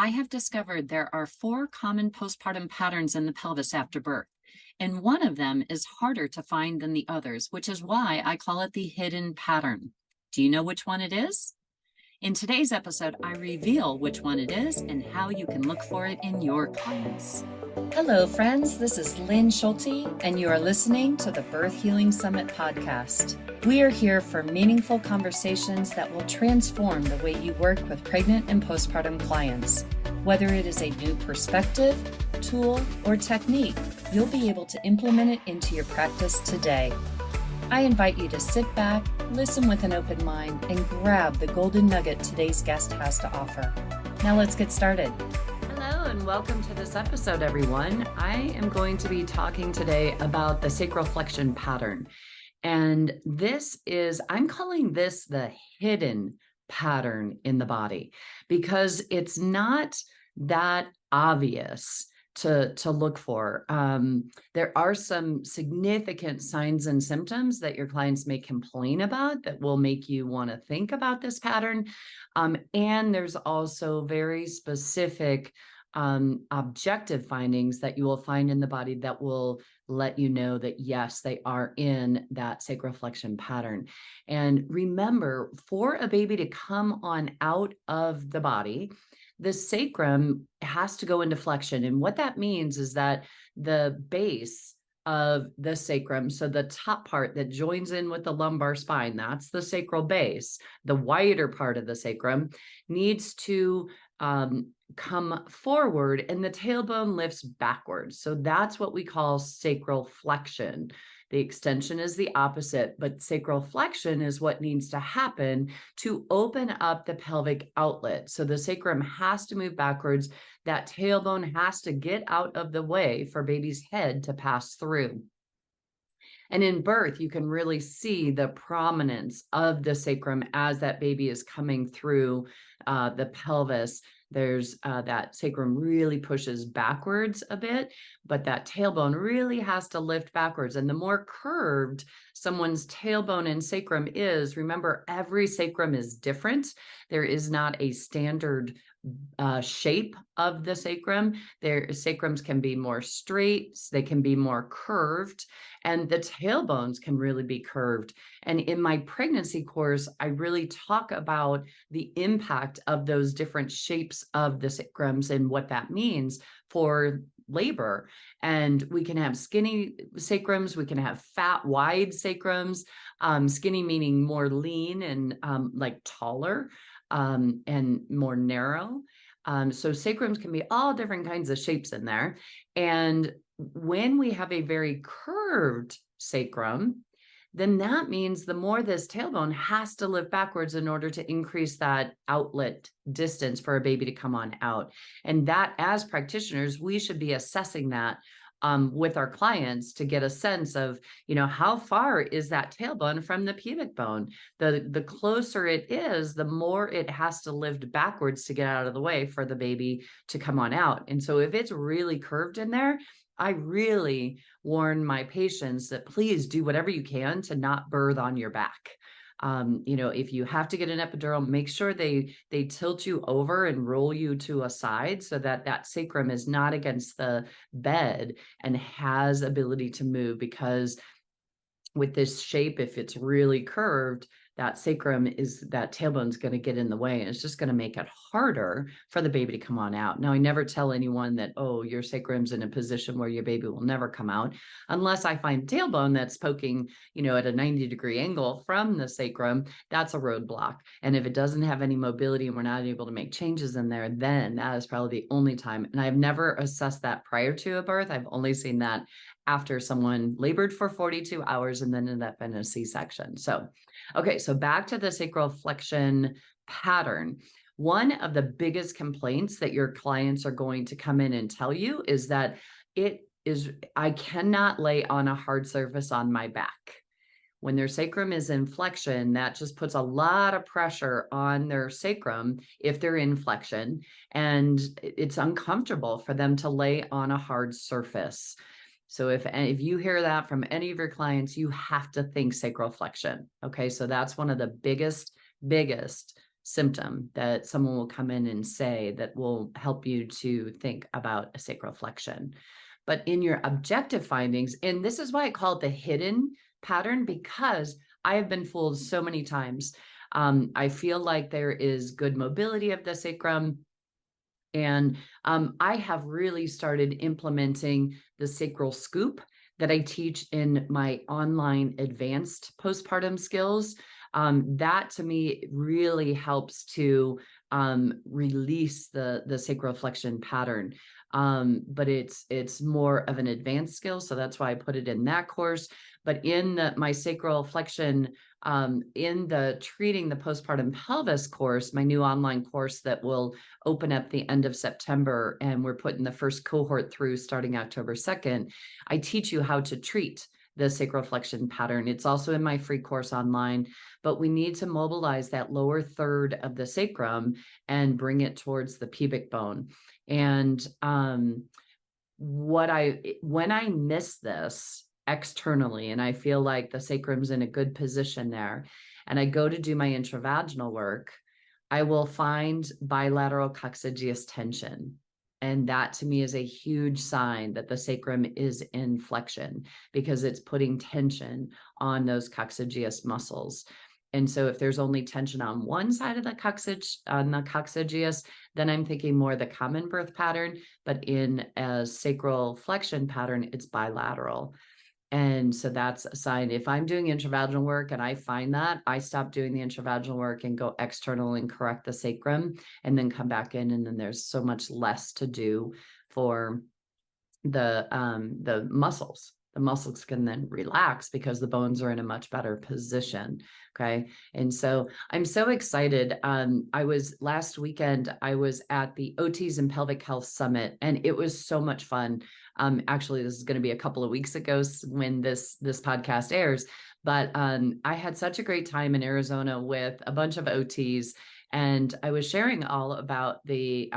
I have discovered there are 4 common postpartum patterns in the pelvis after birth, and one of them is harder to find than the others, which is why I call it the hidden pattern. Do you know which one it is? In today's episode, I reveal which one it is and how you can look for it in your clients. Hello, friends. This is Lynn Schulte, and you are listening to the Birth Healing Summit podcast. We are here for meaningful conversations that will transform the way you work with pregnant and postpartum clients. Whether it is a new perspective, tool, or technique, you'll be able to implement it into your practice today. I invite you to sit back, listen with an open mind, and grab the golden nugget today's guest has to offer. Now let's get started. Hello and welcome to this episode, everyone. I am going to be talking today about the Sacral Flexion Pattern. And I'm calling this the hidden pattern in the body because it's not that obvious to look for. There are some significant signs and symptoms that your clients may complain about that will make you want to think about this pattern. And there's also very specific objective findings that you will find in the body that will let you know that, yes, they are in that sacral flexion pattern. And remember, for a baby to come on out of the body, the sacrum has to go into flexion. And what that means is that the base of the sacrum, so the top part that joins in with the lumbar spine, that's the sacral base, the wider part of the sacrum needs to come forward and the tailbone lifts backwards. So that's what we call sacral flexion. The extension is the opposite, but sacral flexion is what needs to happen to open up the pelvic outlet. So the sacrum has to move backwards. That tailbone has to get out of the way for baby's head to pass through. And in birth, you can really see the prominence of the sacrum as that baby is coming through the pelvis. There's that sacrum really pushes backwards a bit, but that tailbone really has to lift backwards. And the more curved someone's tailbone and sacrum is, remember, every sacrum is different. There is not a standard shape of the sacrum. Their sacrums can be more straight, they can be more curved, and the tailbones can really be curved. And in my pregnancy course, I really talk about the impact of those different shapes of the sacrums and what that means for labor. And we can have skinny sacrums, we can have fat, wide sacrums, skinny meaning more lean and like taller. And more narrow. So sacrums can be all different kinds of shapes in there. And when we have a very curved sacrum, then that means the more this tailbone has to lift backwards in order to increase that outlet distance for a baby to come on out. And that, as practitioners, we should be assessing that with our clients to get a sense of, how far is that tailbone from the pubic bone? The closer it is, the more it has to lift backwards to get out of the way for the baby to come on out. And so if it's really curved in there, I really warn my patients that please do whatever you can to not birth on your back. If you have to get an epidural, make sure they tilt you over and roll you to a side so that that sacrum is not against the bed and has ability to move, because with this shape, if it's really curved, that tailbone is going to get in the way, and it's just going to make it harder for the baby to come on out. Now, I never tell anyone that, oh, your sacrum's in a position where your baby will never come out, unless I find tailbone that's poking, at a 90-degree angle from the sacrum. That's a roadblock. And if it doesn't have any mobility and we're not able to make changes in there, then that is probably the only time. And I've never assessed that prior to a birth. I've only seen that after someone labored for 42 hours and then ended up in a C-section. So back to the sacral flexion pattern. One of the biggest complaints that your clients are going to come in and tell you is that I cannot lay on a hard surface on my back. When their sacrum is in flexion, that just puts a lot of pressure on their sacrum if they're in flexion, and it's uncomfortable for them to lay on a hard surface. So if you hear that from any of your clients, you have to think sacral flexion. Okay, so that's one of the biggest symptom that someone will come in and say that will help you to think about a sacral flexion. But in your objective findings, and this is why I call it the hidden pattern, because I have been fooled so many times. I feel like there is good mobility of the sacrum. And I have really started implementing the sacral scoop that I teach in my online advanced postpartum skills. That to me really helps to release the sacral flexion pattern. But it's more of an advanced skill, so that's why I put it in that course. But in my sacral flexion, in the treating the postpartum pelvis course, my new online course that will open up the end of September, and we're putting the first cohort through starting October 2nd, I teach you how to treat the sacral flexion pattern. It's also in my free course online, but we need to mobilize that lower third of the sacrum and bring it towards the pubic bone. And when I miss this externally, and I feel like the sacrum's in a good position there, and I go to do my intravaginal work, I will find bilateral coccygeus tension. And that to me is a huge sign that the sacrum is in flexion, because it's putting tension on those coccygeus muscles. And so if there's only tension on one side of the coccygeus, then I'm thinking more the common birth pattern, but in a sacral flexion pattern, it's bilateral. And so that's a sign. If I'm doing intravaginal work and I find that, I stop doing the intravaginal work and go external and correct the sacrum, and then come back in. And then there's so much less to do for the muscles. The muscles can then relax because the bones are in a much better position. Okay. And so I'm so excited. Last weekend, I was at the OTs and Pelvic Health Summit, and it was so much fun. Actually, this is going to be a couple of weeks ago when this podcast airs, but I had such a great time in Arizona with a bunch of OTs. And I was sharing all about the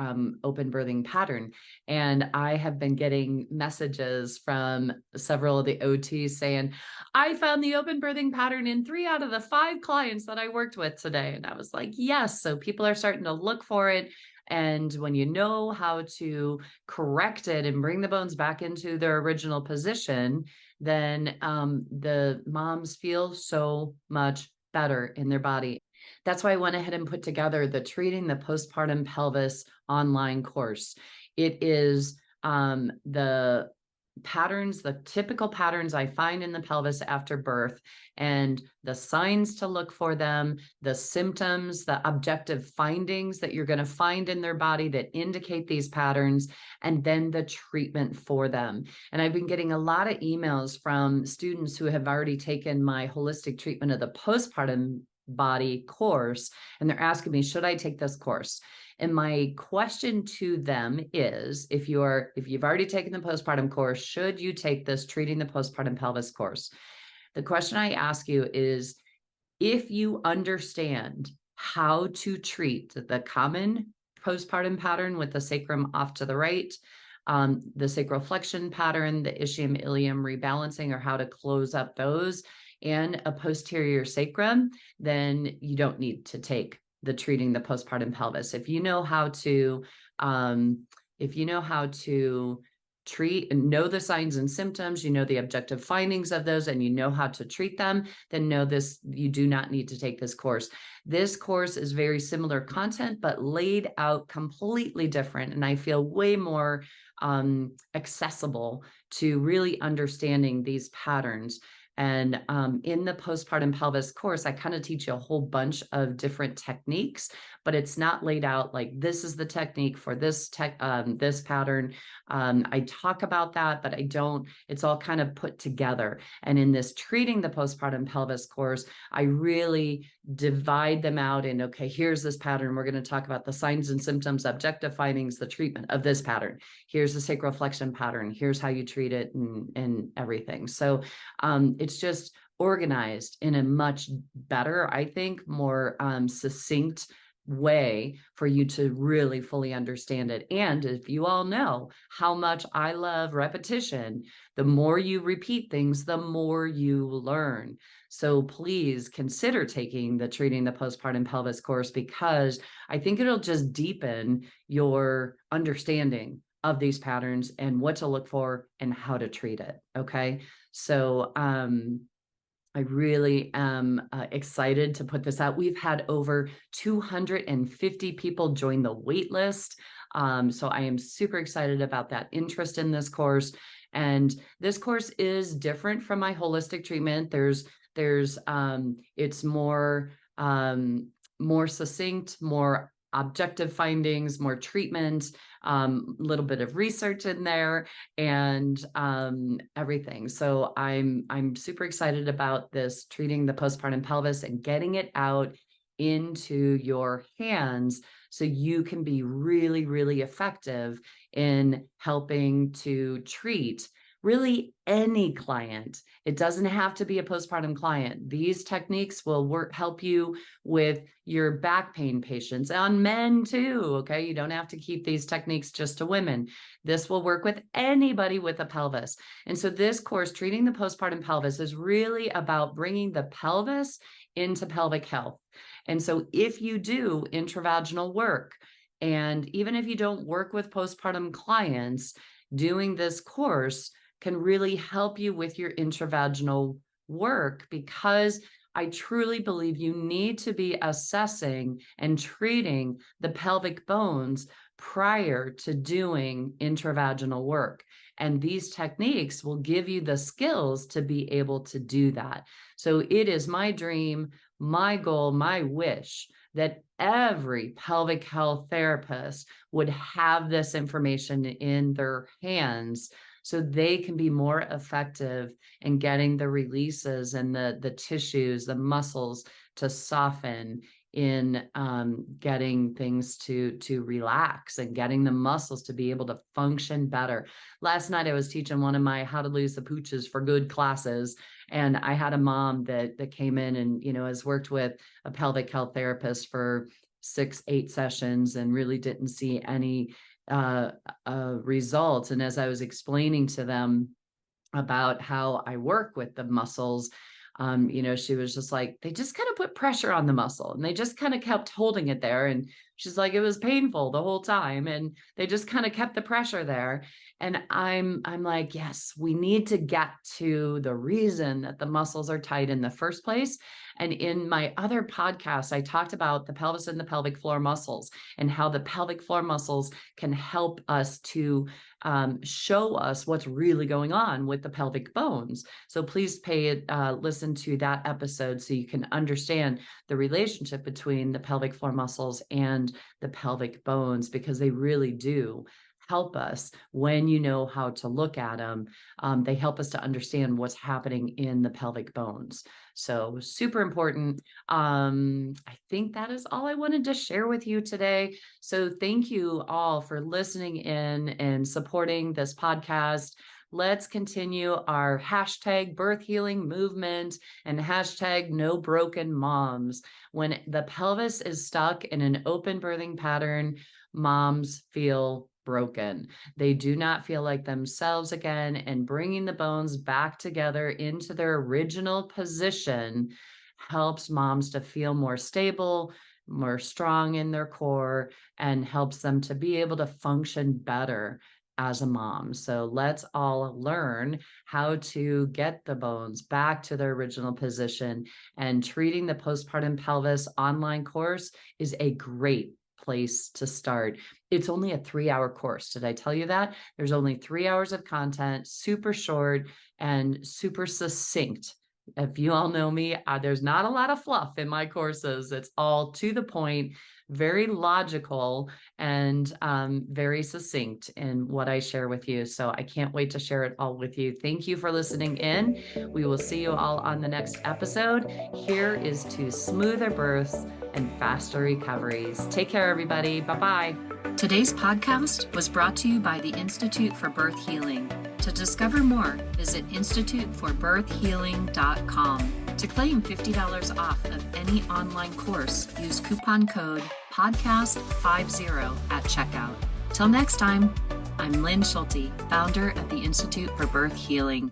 open birthing pattern. And I have been getting messages from several of the OTs saying, I found the open birthing pattern in 3 out of the 5 clients that I worked with today. And I was like, yes. So people are starting to look for it. And when you know how to correct it and bring the bones back into their original position, then the moms feel so much better in their body. That's why I went ahead and put together the Treating the Postpartum Pelvis online course. It is the patterns, the typical patterns I find in the pelvis after birth, and the signs to look for them, the symptoms, the objective findings that you're going to find in their body that indicate these patterns, and then the treatment for them. And I've been getting a lot of emails from students who have already taken my holistic treatment of the postpartum body course, and they're asking me, should I take this course? And my question to them is, if you've already taken the postpartum course, should you take this Treating the Postpartum Pelvis course? The question I ask you is, if you understand how to treat the common postpartum pattern with the sacrum off to the right, the sacral flexion pattern, the ischium ilium rebalancing, or how to close up those, and a posterior sacrum, then you don't need to take the Treating the Postpartum Pelvis. If you know how to treat and know the signs and symptoms, you know the objective findings of those, and you know how to treat them, then know this, you do not need to take this course. This course is very similar content, but laid out completely different. And I feel way more accessible to really understanding these patterns. And in the postpartum pelvis course, I kind of teach you a whole bunch of different techniques, but it's not laid out like this is the technique for this pattern. I talk about that, but I don't, it's all kind of put together. And in this Treating the Postpartum Pelvis course, I really divide them out in, okay, here's this pattern. We're going to talk about the signs and symptoms, objective findings, the treatment of this pattern. Here's the sacral flexion pattern. Here's how you treat it, and everything. So it's just organized in a much better, I think, more succinct way for you to really fully understand it. And if you all know how much I love repetition, the more you repeat things, the more you learn. So please consider taking the Treating the Postpartum Pelvis course, because I think it'll just deepen your understanding of these patterns and what to look for and how to treat it. Okay. So, I really am excited to put this out. We've had over 250 people join the wait list. So I am super excited about that interest in this course. And this course is different from my holistic treatment. It's more succinct, more objective findings, more treatment, a little bit of research in there, and everything. So I'm super excited about this Treating the Postpartum Pelvis and getting it out into your hands so you can be really, really effective in helping to treat really any client. It doesn't have to be a postpartum client. These techniques will help you with your back pain patients, on men too, okay? You don't have to keep these techniques just to women. This will work with anybody with a pelvis. And so this course, Treating the Postpartum Pelvis, is really about bringing the pelvis into pelvic health. And so if you do intravaginal work, and even if you don't work with postpartum clients, doing this course can really help you with your intravaginal work, because I truly believe you need to be assessing and treating the pelvic bones prior to doing intravaginal work. And these techniques will give you the skills to be able to do that. So it is my dream, my goal, my wish that every pelvic health therapist would have this information in their hands, so they can be more effective in getting the releases and the tissues, the muscles to soften, in getting things to relax and getting the muscles to be able to function better. Last night, I was teaching one of my How to Lose the Pooches for Good classes, and I had a mom that came in and, has worked with a pelvic health therapist for 6-8 sessions and really didn't see any results. And as I was explaining to them about how I work with the muscles, she was just like, they just kind of put pressure on the muscle and they just kind of kept holding it there. And she's like, it was painful the whole time. And they just kind of kept the pressure there. And I'm like, yes, we need to get to the reason that the muscles are tight in the first place. And in my other podcast, I talked about the pelvis and the pelvic floor muscles and how the pelvic floor muscles can help us to show us what's really going on with the pelvic bones. So please listen to that episode so you can understand the relationship between the pelvic floor muscles and the pelvic bones, because they really do help us when you know how to look at them. They help us to understand what's happening in the pelvic bones. So super important. I think that is all I wanted to share with you today. So thank you all for listening in and supporting this podcast. Let's continue our hashtag birth healing movement and hashtag no broken moms. When the pelvis is stuck in an open birthing pattern, moms feel broken. They do not feel like themselves again, and bringing the bones back together into their original position helps moms to feel more stable, more strong in their core, and helps them to be able to function better as a mom. So let's all learn how to get the bones back to their original position, and Treating the Postpartum Pelvis online course is a great place to start. It's only a 3-hour course. Did I tell you that? There's only 3 hours of content, super short and super succinct. If you all know me, there's not a lot of fluff in my courses. It's all to the point, very logical, and very succinct in what I share with you. So I can't wait to share it all with you. Thank you for listening in. We will see you all on the next episode. Here is to smoother births and faster recoveries. Take care, everybody. Bye-bye. Today's podcast was brought to you by the Institute for Birth Healing. To discover more, visit instituteforbirthhealing.com. To claim $50 off of any online course, use coupon code podcast50 at checkout. Till next time, I'm Lynn Schulte, founder at the Institute for Birth Healing.